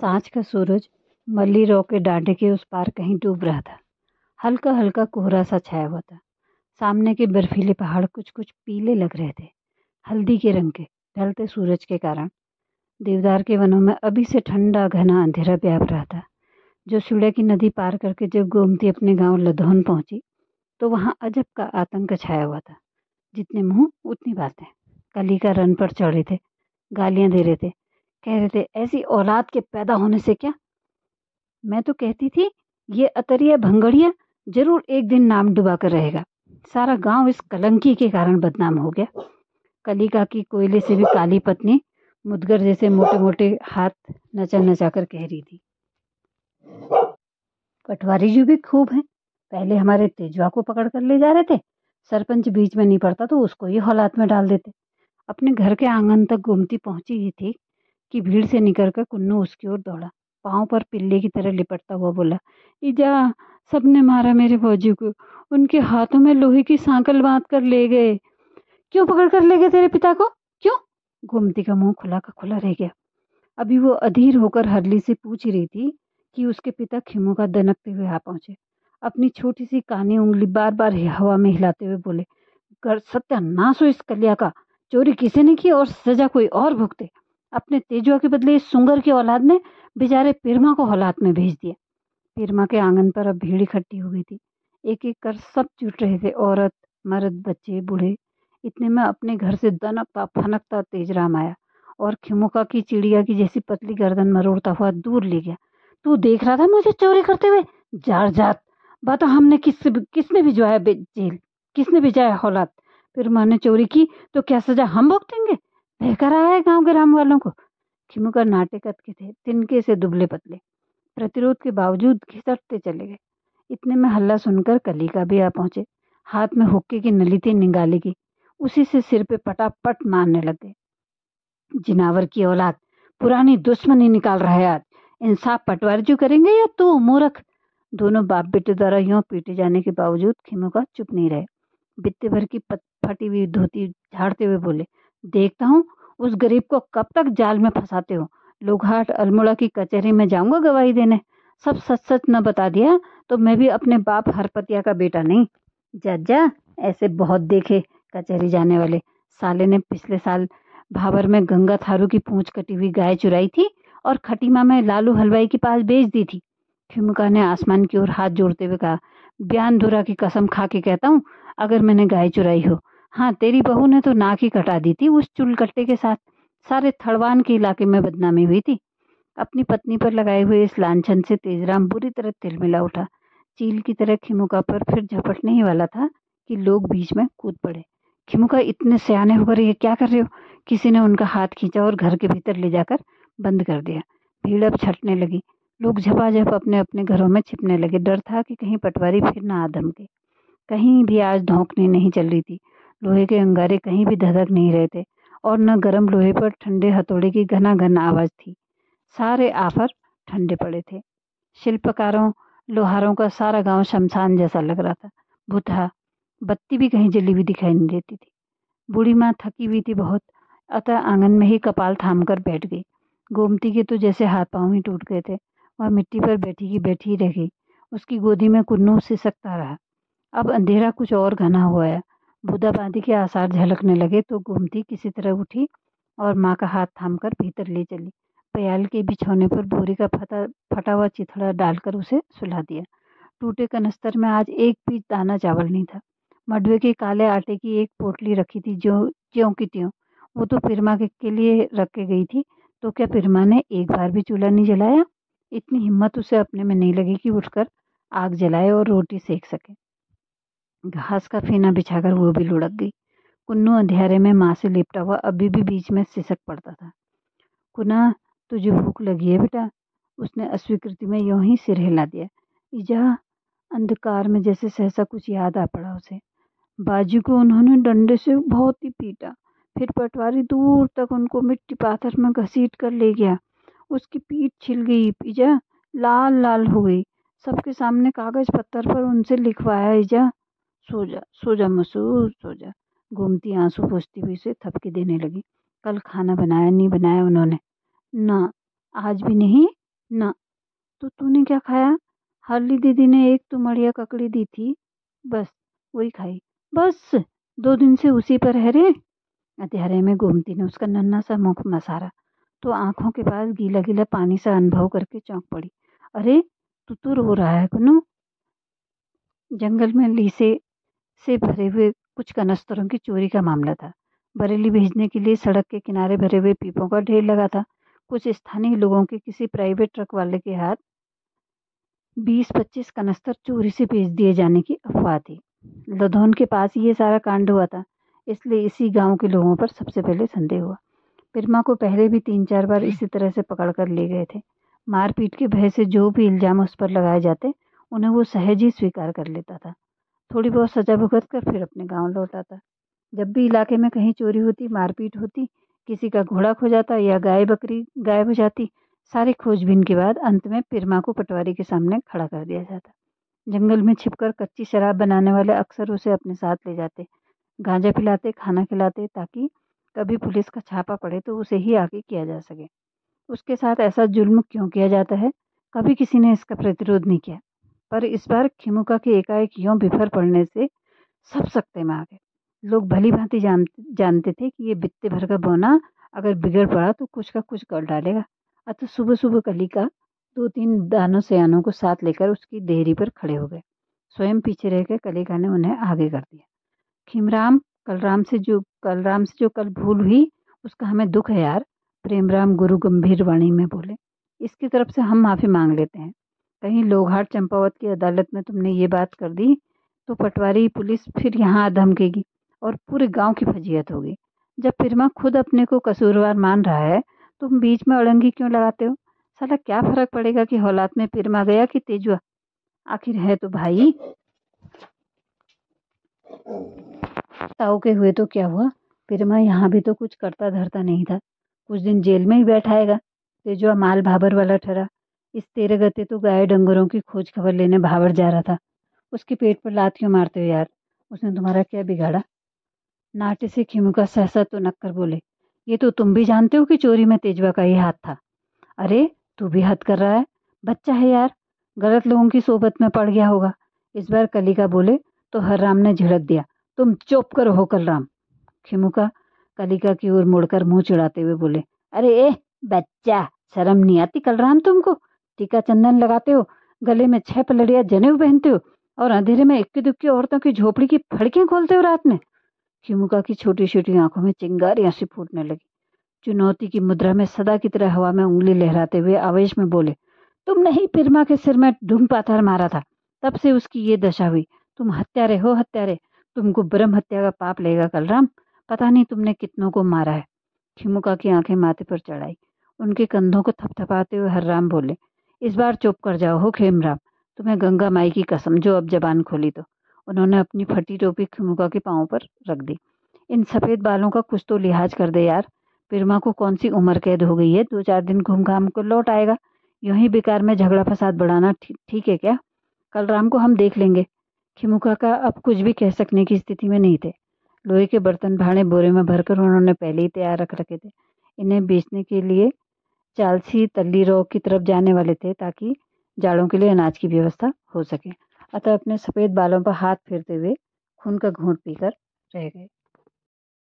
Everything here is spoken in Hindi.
सांझ का सूरज मल्ली रॉ के डांडे के उस पार कहीं डूब रहा था। हल्का हल्का कोहरा सा छाया हुआ था। सामने के बर्फीले पहाड़ कुछ कुछ पीले लग रहे थे, हल्दी के रंग के ढलते सूरज के कारण। देवदार के वनों में अभी से ठंडा घना अंधेरा व्याप रहा था। जो सुड़े की नदी पार करके जब गोमती अपने गांव लधौन पहुंची तो वहां अजब का आतंक छाया हुआ था। जितने मुंह उतनी बातें। कली का रन पर चढ़े थे, गालियां दे रहे थे, कह रहे थे ऐसी औलाद के पैदा होने से क्या। मैं तो कहती थी ये अतरिया भंगड़िया जरूर एक दिन नाम डुबा कर रहेगा। सारा गांव इस कलंकी के कारण बदनाम हो गया। कलिका की कोयले से भी काली पत्नी मुदगर जैसे मोटे मोटे हाथ नचा नचा कर कह रही थी, पटवारी जी भी खूब हैं। पहले हमारे तेजवा को पकड़ कर ले जा रहे थे, सरपंच बीच में नहीं पड़ता तो उसको ही हौलात में डाल देते। अपने घर के आंगन तक गोमती पहुंची ही थी कि भीड़ से निकलकर कुन्नू उसकी ओर दौड़ा। पांव पर पिल्ले की तरह लिपटता हुआ बोला, इजा, सबने मारा मेरे फौजी को। उनके हाथों में लोहे की सांकल बांध कर ले गए। क्यों पकड़ कर ले गए तेरे पिता को, क्यों? गोमती का मुंह खुला का खुला रह गया। अभी वो अधीर होकर हरली से पूछ रही थी कि उसके पिता खिमो का दनकते हुए आ पहुंचे। अपनी छोटी सी कानी उंगली बार बार हवा में हिलाते हुए बोले, कर सत्यानाश हो इस कलिया का। चोरी किसी ने की और सजा कोई और भुगते। अपने तेजुआ के बदले इस सुंगर की औलाद ने बेचारे पिरमा को हौलात में भेज दिया। पिरमा के आंगन पर अब भीड़ इकट्ठी हो गई थी। एक एक कर सब जुट रहे थे, औरत, मर्द, बच्चे, बूढ़े। इतने में अपने घर से दनकता फनकता तेजराम आया और खिमुका की चिड़िया की जैसी पतली गर्दन मरोड़ता हुआ दूर ले गया। तू देख रहा था मुझे चोरी करते हुए? जार जात बता, हमने किसने भिजवाया जेल? किसने भिजाया हौलात? फिर मैंने चोरी की तो क्या सजा हम भुगतेंगे? बहका रहा है गांव ग्राम वालों को। खिमुका नाटे कद के थे, तिनके से दुबले पतले। प्रतिरोध के बावजूद घिसटते चले गए। इतने में हल्ला सुनकर कलिका भी आ पहुंचे। हाथ में हुक्के की नली थी निगाले की, उसी से सिर पे पटापट मारने लग गए। जिनावर की औलाद, पुरानी दुश्मनी निकाल रहा है आज। इंसाफ पटवारी जो करेंगे या तू मूर्ख? दोनों बाप बेटे द्वारा यूं पीटे जाने के बावजूद खिमुका चुप नहीं रहे। बित्ते भर की फटी हुई धोती झाड़ते हुए बोले, देखता हूँ उस गरीब को कब तक जाल में फंसाते हो। लोघाट अल्मोड़ा की कचहरी में जाऊंगा गवाही देने। सब सच सच न बता दिया तो मैं भी अपने बाप हरपतिया का बेटा नहीं। जज्जा, ऐसे बहुत देखे कचहरी जाने वाले। साले ने पिछले साल भाबर में गंगा थारू की पूंछ कटी हुई गाय चुराई थी और खटीमा में लालू हलवाई के पास बेच दी थी। खिमुका ने आसमान की ओर हाथ जोड़ते हुए कहा, बयान धुरा की कसम खा के कहता हूँ, अगर मैंने गाय चुराई हो। हाँ, तेरी बहू ने तो नाक ही कटा दी थी उस चुलकट्टे के साथ। सारे थड़वान के इलाके में बदनामी हुई थी। अपनी पत्नी पर लगाए हुए इस लांछन से तेजराम बुरी तरह तिलमिला उठा। चील की तरह खिमुका पर फिर झपटने ही वाला था कि लोग बीच में कूद पड़े। खिमुका, इतने सयाने होकर ये क्या कर रहे हो? किसी ने उनका हाथ खींचा और घर के भीतर ले जाकर बंद कर दिया। भीड़ अब छटने लगी। लोग झपाझप अपने अपने घरों में छिपने लगे। डर था कि कहीं पटवारी फिर ना आ धमके। कहीं भी आज धौंकनी नहीं चल रही थी। लोहे के अंगारे कहीं भी धधक नहीं रहे थे और न गर्म लोहे पर ठंडे हथौड़े की घना घन आवाज थी। सारे आफर ठंडे पड़े थे। शिल्पकारों, लोहारों का सारा गांव शमशान जैसा लग रहा था। भुतहा बत्ती भी कहीं जली हुई दिखाई नहीं देती थी। बूढ़ी माँ थकी हुई थी बहुत, अतः आंगन में ही कपाल थाम कर बैठ गई। गोमती के तो जैसे हाथ पांव ही टूट गए थे। वह मिट्टी पर बैठी की बैठी ही रह गई। उसकी गोदी में कुन्नू सिसकता रहा। अब अंधेरा कुछ और घना हुआ है। बूंदाबांदी के आसार झलकने लगे तो गोमती किसी तरह उठी और माँ का हाथ थामकर भीतर ले चली। प्याल के बिछौने पर बोरी का फटा हुआ चिथड़ा डालकर उसे सुला दिया। टूटे कनस्तर में आज एक भी दाना चावल नहीं था। मडवे के काले आटे की एक पोटली रखी थी, जो ज्यों की त्यों। वो तो पिरमा के लिए रख के गई थी, तो क्या पिरमा ने एक बार भी चूल्हा नहीं जलाया? इतनी हिम्मत उसे अपने में नहीं लगी कि उठकर आग जलाए और रोटी सेक सके। घास का फीना बिछाकर वो भी लुढ़क गई। कुन्नू अंधेरे में माँ से लिपटा हुआ अभी भी बीच में सिसक पड़ता था। कुना, तुझे भूख लगी है बेटा? उसने अस्वीकृति में यूं ही सिर हिला दिया। इजा, अंधकार में जैसे सहसा कुछ याद आ पड़ा उसे। बाजी को उन्होंने डंडे से बहुत ही पीटा। फिर पटवारी दूर तक उनको मिट्टी पाथर में घसीट कर ले गया। उसकी पीठ छिल गई, इजा लाल लाल हो गई। सबके सामने कागज पत्थर पर उनसे लिखवाया, इजा सो जा मसूर, सो जा। गोमती आंसू पोंछती हुई से थपकी देने लगी। कल खाना बनाया नहीं बनाया उन्होंने? ना, आज भी नहीं। ना, तो तूने क्या खाया? हार्ली दीदी ने एक तुमड़िया ककड़ी दी थी, बस वही खाई। बस 2 दिन से उसी पर है रे। अंधेरे में गोमती ने उसका नन्हा सा मुख मसारा तो आंखों के पास गीला गीला पानी सा अनुभव करके चौंक पड़ी। अरे तू तो रो रहा है कुन्नू। जंगल में लीसे से भरे हुए कुछ कनस्तरों की चोरी का मामला था। बरेली भेजने के लिए सड़क के किनारे भरे हुए पीपों का ढेर लगा था। कुछ स्थानीय लोगों के किसी प्राइवेट ट्रक वाले के हाथ 20-25 कनस्तर चोरी से बेच दिए जाने की अफवाह थी। लधौन के पास ये सारा कांड हुआ था, इसलिए इसी गांव के लोगों पर सबसे पहले संदेह हुआ। पिरमा को पहले भी 3-4 बार इसी तरह से पकड़ कर ले गए थे। मारपीट के भय से जो भी इल्जाम उस पर लगाए जाते उन्हें वो सहज ही स्वीकार कर लेता था। थोड़ी बहुत सजा भुगत कर फिर अपने गांव लौट आता। जब भी इलाके में कहीं चोरी होती, मारपीट होती, किसी का घोड़ा खो जाता या गाय बकरी गायब हो जाती, सारी खोजबीन के बाद अंत में पिरमा को पटवारी के सामने खड़ा कर दिया जाता। जंगल में छिपकर कच्ची शराब बनाने वाले अक्सर उसे अपने साथ ले जाते, गांजा पिलाते, खाना खिलाते, ताकि कभी पुलिस का छापा पड़े तो उसे ही आगे किया जा सके। उसके साथ ऐसा जुल्म क्यों किया जाता है, कभी किसी ने इसका प्रतिरोध नहीं किया। पर इस बार खिमुका के एकाएक यों बिफर पड़ने से सब सकते में आ गए। लोग भली भांति जानते थे कि ये बित्ते भर का बौना अगर बिगड़ पड़ा तो कुछ का कुछ कर डालेगा। अतः सुबह सुबह कलिका 2-3 दानों सयानों को साथ लेकर उसकी देहरी पर खड़े हो गए। स्वयं पीछे रहकर कलिका ने उन्हें आगे कर दिया। खीमराम, कल राम से जो कल भूल हुई उसका हमें दुख है यार। प्रेमराम गुरु गंभीर वाणी में बोले। इसकी तरफ से हम माफी मांग लेते हैं। कहीं लोहार चंपावत की अदालत में तुमने ये बात कर दी तो पटवारी पुलिस फिर यहाँ धमकेगी और पूरे गांव की फजीहत होगी। जब फिरमा खुद अपने को कसूरवार मान रहा है तुम बीच में अड़ंगी क्यों लगाते हो? साला क्या फर्क पड़ेगा कि हौलात में फिरमा गया कि तेजुआ? आखिर है तो भाई। ताऊ के हुए तो क्या हुआ? फिरमा यहाँ भी तो कुछ करता धरता नहीं था। कुछ दिन जेल में ही बैठाएगा। तेजुआ माल भाबर वाला ठहरा। इस तेरे गते तो गाय डंगरों की खोज खबर लेने भाबर जा रहा था। उसके पेट पर लात क्यों मारते हो यार? उसने तुम्हारा क्या बिगाड़ा? नाटे से खिमुका सहसा तो नक्कर बोले। ये तो तुम भी जानते हो कि चोरी में तेजवा का ही हाथ था। अरे तू भी हद कर रहा है। बच्चा है यार, गलत लोगों की सोबत में पड़ गया होगा। इस बार कलिका बोले तो हरराम ने झिड़क दिया। तुम चुप करो हो कलराम। खिमुका कलिका की ओर मुड़कर मुंह चिढ़ाते हुए बोले। अरे ए बच्चा, शर्म नहीं आती कलराम तुमको? टीका चंदन लगाते हो, गले में 6 पलड़िया जनेऊ पहनते हो और अंधेरे में इक्की दुक्की औरतों की झोपड़ी की फड़कियां खोलते हो रात में। खिमुका की छोटी छोटी आंखों में चिंगारियां सी फूटने लगी। चुनौती की मुद्रा में सदा की तरह हवा में उंगली लहराते हुए आवेश में बोले। तुमने ही पिरमा के सिर में ढूंढ पाथर मारा था, तब से उसकी ये दशा हुई। तुम हत्यारे हो हत्यारे। तुमको ब्रह्म हत्या का पाप लेगा कलराम। पता नहीं तुमने कितनों को मारा है। खिमुका की आंखें माथे पर चढ़ाई। उनके कंधों को थपथपाते हुए हरराम बोले। इस बार चुप कर जाओ हो खेमराम। तुम्हें गंगा माई की कसम जो अब जबान खोली तो। उन्होंने अपनी फटी टोपी खिमुका के पांव पर रख दी। इन सफेद बालों का कुछ तो लिहाज कर दे यार। पिरमा को कौन सी उम्र कैद हो गई है? 2-4 दिन घूम घाम कर लौट आएगा। यूं ही बेकार में झगड़ा फसाद बढ़ाना ठीक है क्या? कल राम को हम देख लेंगे। खिमुका का अब कुछ भी कह सकने की स्थिति में नहीं थे। लोहे के बर्तन भाड़े बोरे में भरकर उन्होंने पहले ही तैयार रख रखे थे। इन्हें बेचने के लिए चालसी तल्ली रोग की तरफ जाने वाले थे ताकि जाड़ों के लिए अनाज की व्यवस्था हो सके। अतः अपने सफेद बालों पर हाथ फेरते हुए खून का घूंट पीकर रह गए।